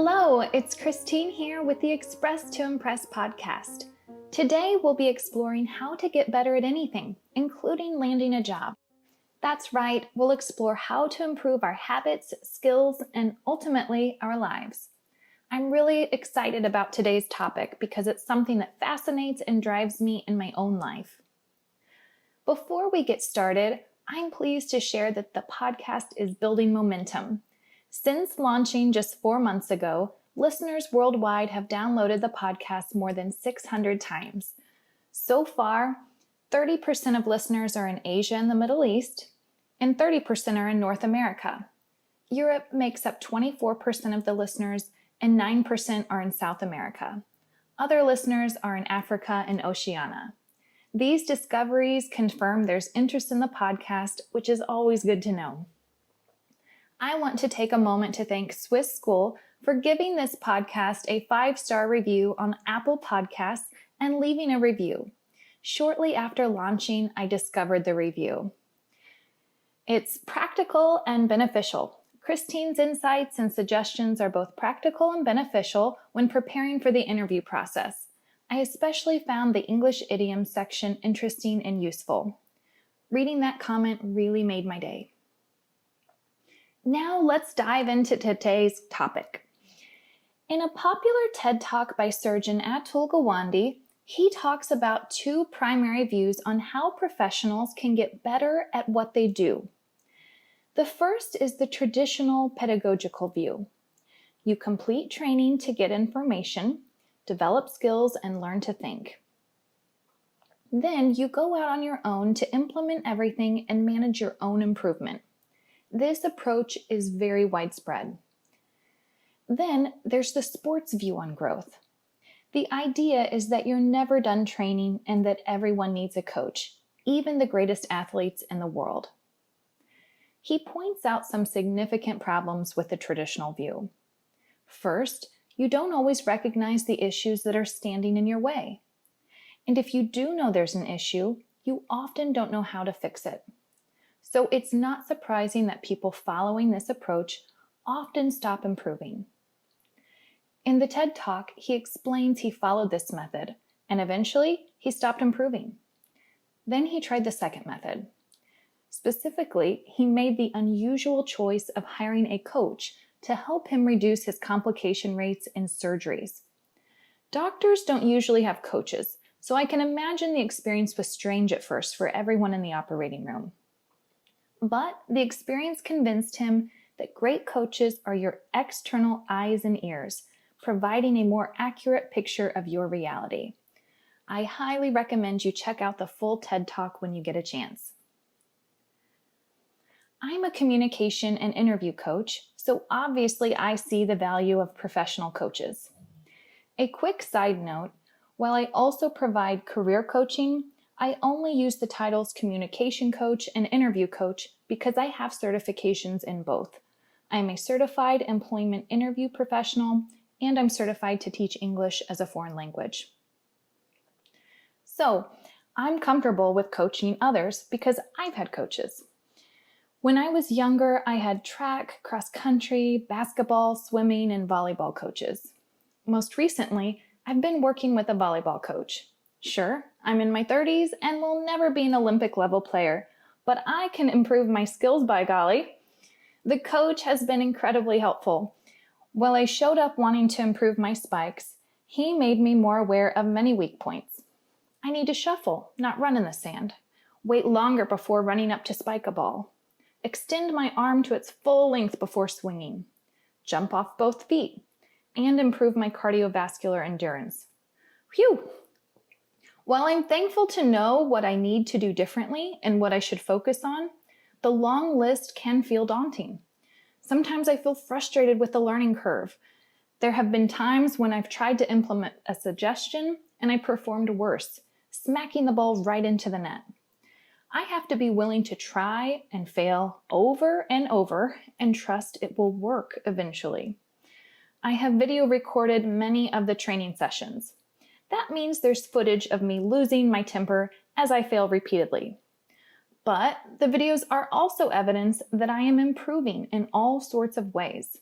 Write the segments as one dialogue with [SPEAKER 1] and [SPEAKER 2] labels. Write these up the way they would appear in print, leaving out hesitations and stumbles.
[SPEAKER 1] Hello, it's Christine here with the Express to Impress podcast. Today we'll be exploring how to get better at anything, including landing a job. That's right, we'll explore how to improve our habits, skills, and ultimately our lives. I'm really excited about today's topic because it's something that fascinates and drives me in my own life. Before we get started, I'm pleased to share that the podcast is building momentum. Since launching just 4 months ago, listeners worldwide have downloaded the podcast more than 600 times. So far, 30% of listeners are in Asia and the Middle East, and 30% are in North America. Europe makes up 24% of the listeners, and 9% are in South America. Other listeners are in Africa and Oceania. These discoveries confirm there's interest in the podcast, which is always good to know. I want to take a moment to thank Swiss School for giving this podcast a 5-star review on Apple Podcasts and leaving a review. Shortly after launching, I discovered the review. It's practical and beneficial. Christine's insights and suggestions are both practical and beneficial when preparing for the interview process. I especially found the English idioms section interesting and useful. Reading that comment really made my day. Now let's dive into today's topic. In a popular TED Talk by surgeon Atul Gawande, he talks about 2 primary views on how professionals can get better at what they do. The first is the traditional pedagogical view. You complete training to get information, develop skills, and learn to think. Then you go out on your own to implement everything and manage your own improvement. This approach is very widespread. Then there's the sports view on growth. The idea is that you're never done training and that everyone needs a coach, even the greatest athletes in the world. He points out some significant problems with the traditional view. First, you don't always recognize the issues that are standing in your way. And if you do know there's an issue, you often don't know how to fix it. So it's not surprising that people following this approach often stop improving. In the TED Talk, he explains he followed this method, and eventually he stopped improving. Then he tried the second method. Specifically, he made the unusual choice of hiring a coach to help him reduce his complication rates in surgeries. Doctors don't usually have coaches, so I can imagine the experience was strange at first for everyone in the operating room. But the experience convinced him that great coaches are your external eyes and ears, providing a more accurate picture of your reality. I highly recommend you check out the full TED Talk when you get a chance. I'm a communication and interview coach, so obviously I see the value of professional coaches. A quick side note, while I also provide career coaching, I only use the titles communication coach and interview coach because I have certifications in both. I am a certified employment interview professional, and I'm certified to teach English as a foreign language. So, I'm comfortable with coaching others because I've had coaches. When I was younger, I had track, cross country, basketball, swimming, and volleyball coaches. Most recently, I've been working with a volleyball coach. Sure, I'm in my 30s and will never be an Olympic level player, but I can improve my skills by golly. The coach has been incredibly helpful. While I showed up wanting to improve my spikes, he made me more aware of many weak points. I need to shuffle, not run in the sand. Wait longer before running up to spike a ball. Extend my arm to its full length before swinging. Jump off both feet. And improve my cardiovascular endurance. Phew! While I'm thankful to know what I need to do differently and what I should focus on, the long list can feel daunting. Sometimes I feel frustrated with the learning curve. There have been times when I've tried to implement a suggestion and I performed worse, smacking the ball right into the net. I have to be willing to try and fail over and over and trust it will work eventually. I have video recorded many of the training sessions. That means there's footage of me losing my temper as I fail repeatedly. But the videos are also evidence that I am improving in all sorts of ways.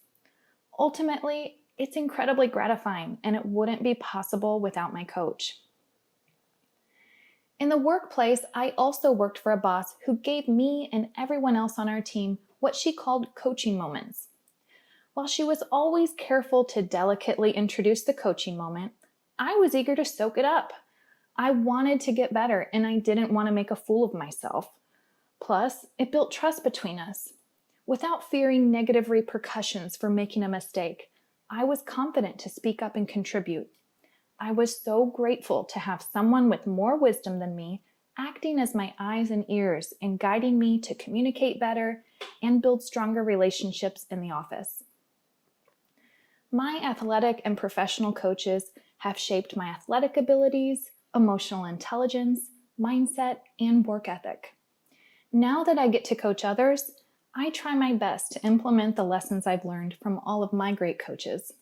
[SPEAKER 1] Ultimately, It's incredibly gratifying, and it wouldn't be possible without my coach. In the workplace, I also worked for a boss who gave me and everyone else on our team what she called coaching moments. While she was always careful to delicately introduce the coaching moment, I was eager to soak it up. I wanted to get better, and I didn't want to make a fool of myself. Plus, it built trust between us. Without fearing negative repercussions for making a mistake, I was confident to speak up and contribute. I was so grateful to have someone with more wisdom than me acting as my eyes and ears and guiding me to communicate better and build stronger relationships in the office. My athletic and professional coaches have shaped my athletic abilities, emotional intelligence, mindset, and work ethic. Now that I get to coach others, I try my best to implement the lessons I've learned from all of my great coaches.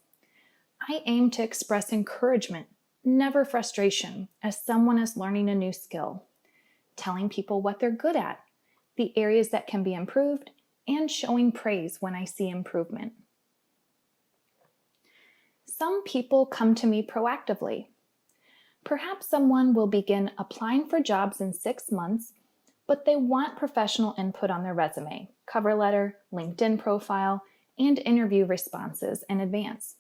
[SPEAKER 1] I aim to express encouragement, never frustration, as someone is learning a new skill, telling people what they're good at, the areas that can be improved, and showing praise when I see improvement. Some people come to me proactively. Perhaps someone will begin applying for jobs in 6 months, but they want professional input on their resume, cover letter, LinkedIn profile, and interview responses in advance.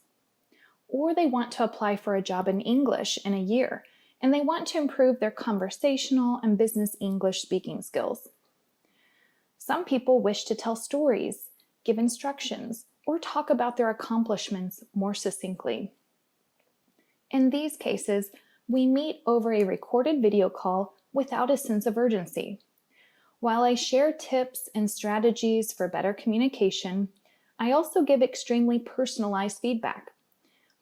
[SPEAKER 1] Or they want to apply for a job in English in a year, and they want to improve their conversational and business English speaking skills. Some people wish to tell stories, give instructions, or talk about their accomplishments more succinctly. In these cases, we meet over a recorded video call without a sense of urgency. While I share tips and strategies for better communication, I also give extremely personalized feedback.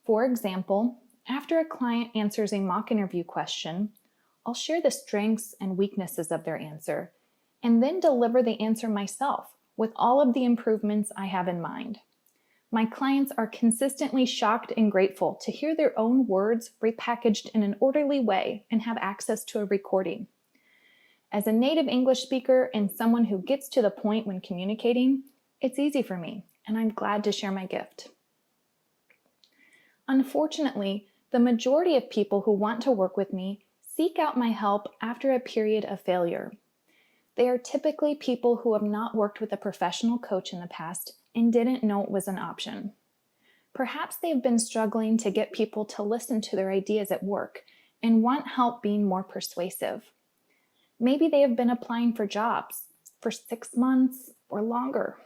[SPEAKER 1] For example, after a client answers a mock interview question, I'll share the strengths and weaknesses of their answer, and then deliver the answer myself with all of the improvements I have in mind. My clients are consistently shocked and grateful to hear their own words repackaged in an orderly way and have access to a recording. As a native English speaker and someone who gets to the point when communicating, it's easy for me, and I'm glad to share my gift. Unfortunately, the majority of people who want to work with me seek out my help after a period of failure. They are typically people who have not worked with a professional coach in the past and didn't know it was an option. Perhaps they've been struggling to get people to listen to their ideas at work and want help being more persuasive. Maybe they have been applying for jobs for 6 months or longer.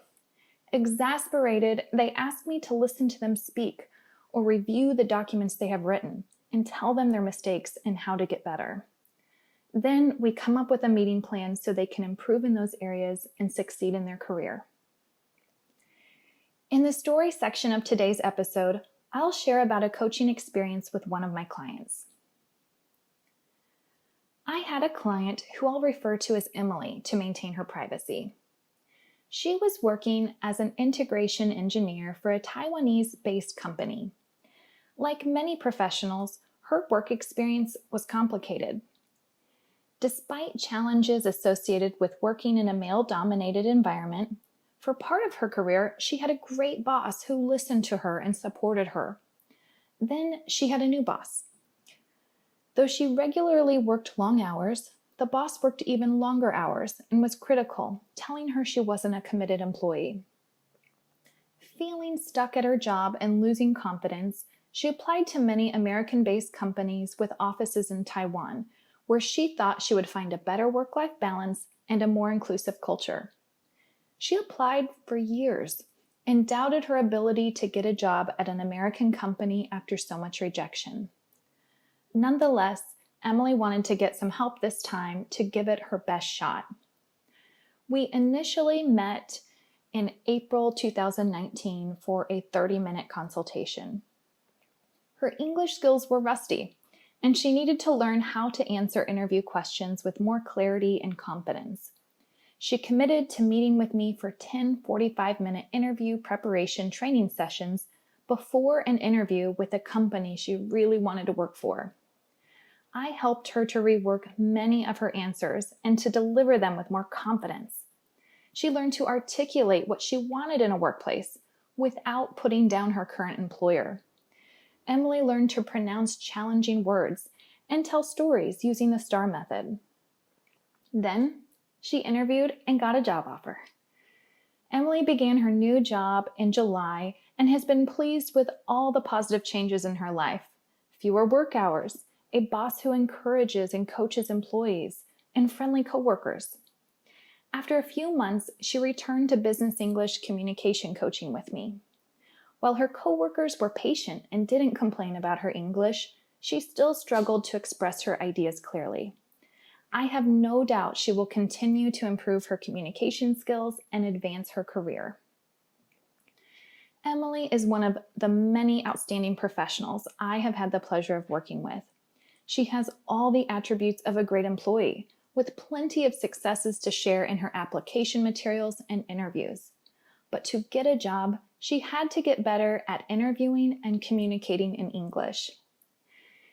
[SPEAKER 1] Exasperated, they ask me to listen to them speak or review the documents they have written and tell them their mistakes and how to get better. Then we come up with a meeting plan so they can improve in those areas and succeed in their career. In the story section of today's episode, I'll share about a coaching experience with one of my clients. I had a client who I'll refer to as Emily to maintain her privacy. She was working as an integration engineer for a Taiwanese-based company. Like many professionals, her work experience was complicated. Despite challenges associated with working in a male-dominated environment, for part of her career, she had a great boss who listened to her and supported her. Then she had a new boss. Though she regularly worked long hours, the boss worked even longer hours and was critical, telling her she wasn't a committed employee. Feeling stuck at her job and losing confidence, she applied to many American-based companies with offices in Taiwan, where she thought she would find a better work-life balance and a more inclusive culture. She applied for years and doubted her ability to get a job at an American company after so much rejection. Nonetheless, Emily wanted to get some help this time to give it her best shot. We initially met in April 2019 for a 30-minute consultation. Her English skills were rusty, and she needed to learn how to answer interview questions with more clarity and confidence. She committed to meeting with me for 10 45-minute interview preparation training sessions before an interview with a company she really wanted to work for. I helped her to rework many of her answers and to deliver them with more confidence. She learned to articulate what she wanted in a workplace, without putting down her current employer. Emily learned to pronounce challenging words and tell stories using the STAR method. Then, she interviewed and got a job offer. Emily began her new job in July and has been pleased with all the positive changes in her life. Fewer work hours, a boss who encourages and coaches employees, and friendly coworkers. After a few months, she returned to business English communication coaching with me. While her coworkers were patient and didn't complain about her English, she still struggled to express her ideas clearly. I have no doubt she will continue to improve her communication skills and advance her career. Emily is one of the many outstanding professionals I have had the pleasure of working with. She has all the attributes of a great employee, with plenty of successes to share in her application materials and interviews. But to get a job, she had to get better at interviewing and communicating in English.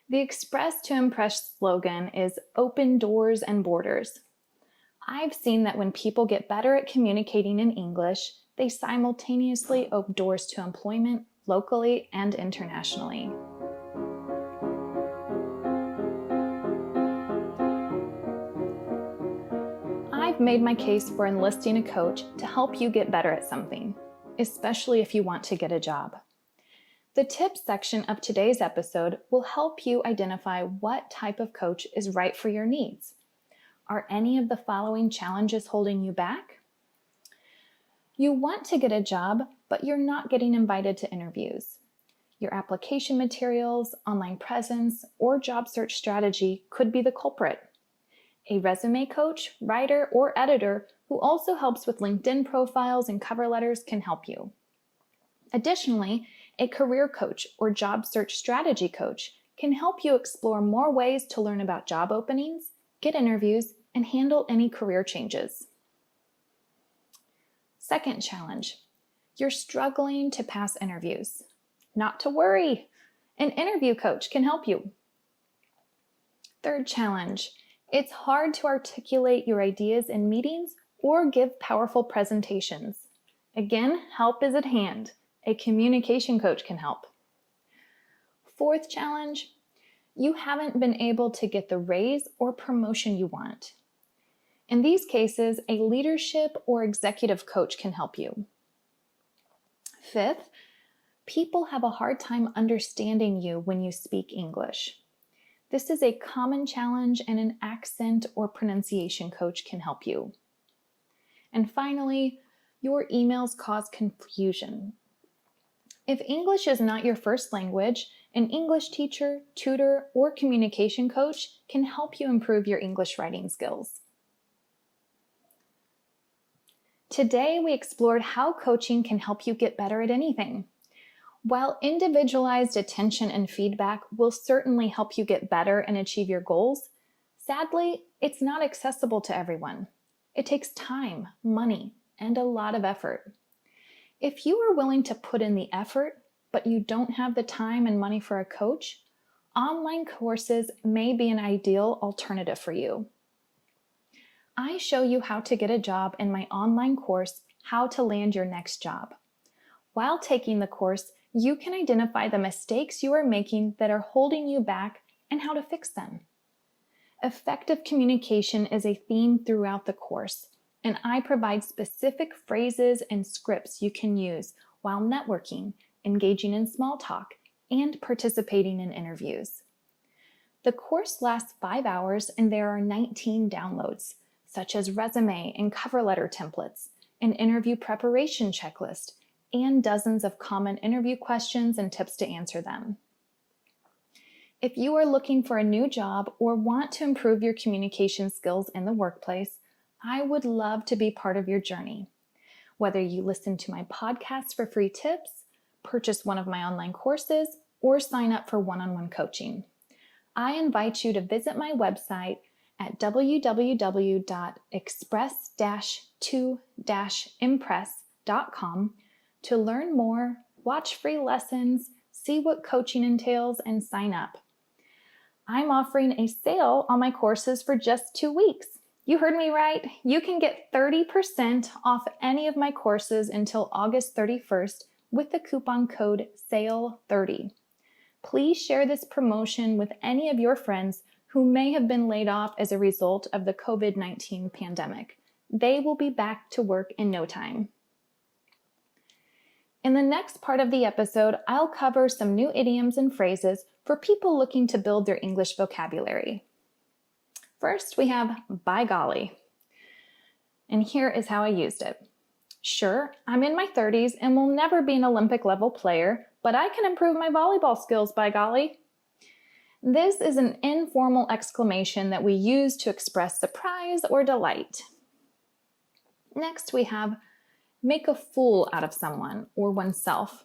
[SPEAKER 1] The Express to Impress slogan is open doors and borders. I've seen that when people get better at communicating in English, they simultaneously open doors to employment locally and internationally. I've made my case for enlisting a coach to help you get better at something, especially if you want to get a job. The tips section of today's episode will help you identify what type of coach is right for your needs. Are any of the following challenges holding you back? You want to get a job, but you're not getting invited to interviews. Your application materials, online presence, or job search strategy could be the culprit. A resume coach, writer, or editor who also helps with LinkedIn profiles and cover letters can help you. Additionally, a career coach or job search strategy coach can help you explore more ways to learn about job openings, get interviews, and handle any career changes. Second challenge, you're struggling to pass interviews. Not to worry, an interview coach can help you. Third challenge, it's hard to articulate your ideas in meetings or give powerful presentations. Again, help is at hand. A communication coach can help. Fourth challenge, you haven't been able to get the raise or promotion you want. In these cases, a leadership or executive coach can help you. Fifth, people have a hard time understanding you when you speak English. This is a common challenge, and an accent or pronunciation coach can help you. And finally, your emails cause confusion. If English is not your first language, an English teacher, tutor, or communication coach can help you improve your English writing skills. Today, we explored how coaching can help you get better at anything. While individualized attention and feedback will certainly help you get better and achieve your goals, sadly, it's not accessible to everyone. It takes time, money, and a lot of effort. If you are willing to put in the effort, but you don't have the time and money for a coach, online courses may be an ideal alternative for you. I show you how to get a job in my online course, How to Land Your Next Job. While taking the course, you can identify the mistakes you are making that are holding you back and how to fix them. Effective communication is a theme throughout the course, and I provide specific phrases and scripts you can use while networking, engaging in small talk, and participating in interviews. The course lasts 5 hours, and there are 19 downloads, such as resume and cover letter templates, an interview preparation checklist, and dozens of common interview questions and tips to answer them. If you are looking for a new job or want to improve your communication skills in the workplace, I would love to be part of your journey. Whether you listen to my podcast for free tips, purchase one of my online courses, or sign up for one-on-one coaching, I invite you to visit my website at www.express-to-impress.com to learn more, watch free lessons, see what coaching entails, and sign up. I'm offering a sale on my courses for just 2 weeks. You heard me right. You can get 30% off any of my courses until August 31st with the coupon code SALE30. Please share this promotion with any of your friends who may have been laid off as a result of the COVID-19 pandemic. They will be back to work in no time. In the next part of the episode, I'll cover some new idioms and phrases for people looking to build their English vocabulary. First, we have by golly. And here is how I used it. Sure, I'm in my 30s and will never be an Olympic level player, but I can improve my volleyball skills, by golly. This is an informal exclamation that we use to express surprise or delight. Next, we have make a fool out of someone or oneself.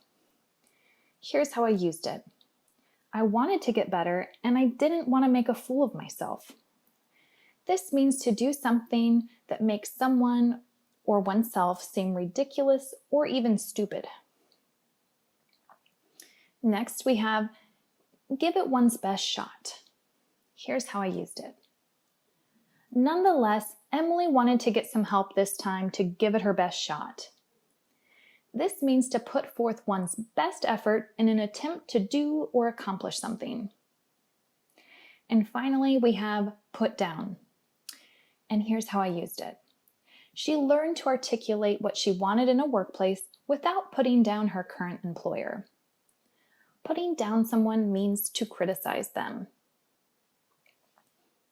[SPEAKER 1] Here's how I used it. I wanted to get better and I didn't want to make a fool of myself. This means to do something that makes someone or oneself seem ridiculous or even stupid. Next, we have give it one's best shot. Here's how I used it. Nonetheless, Emily wanted to get some help this time to give it her best shot. This means to put forth one's best effort in an attempt to do or accomplish something. And finally, we have put down. And here's how I used it. She learned to articulate what she wanted in a workplace without putting down her current employer. Putting down someone means to criticize them.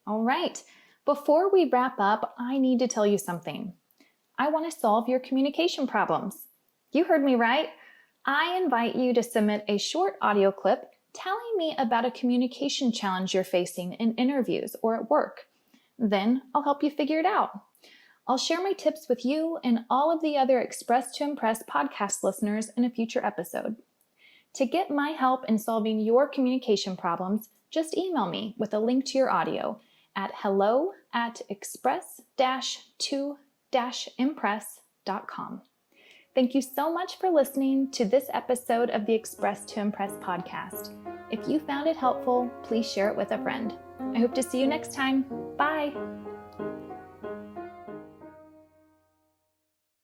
[SPEAKER 1] All right, before we wrap up, I need to tell you something. I want to solve your communication problems. You heard me right. I invite you to submit a short audio clip telling me about a communication challenge you're facing in interviews or at work. Then I'll help you figure it out. I'll share my tips with you and all of the other Express to Impress podcast listeners in a future episode. To get my help in solving your communication problems, just email me with a link to your audio at hello@express-to-impress.com. Thank you so much for listening to this episode of the Express to Impress podcast. If you found it helpful, please share it with a friend. I hope to see you next time. Bye.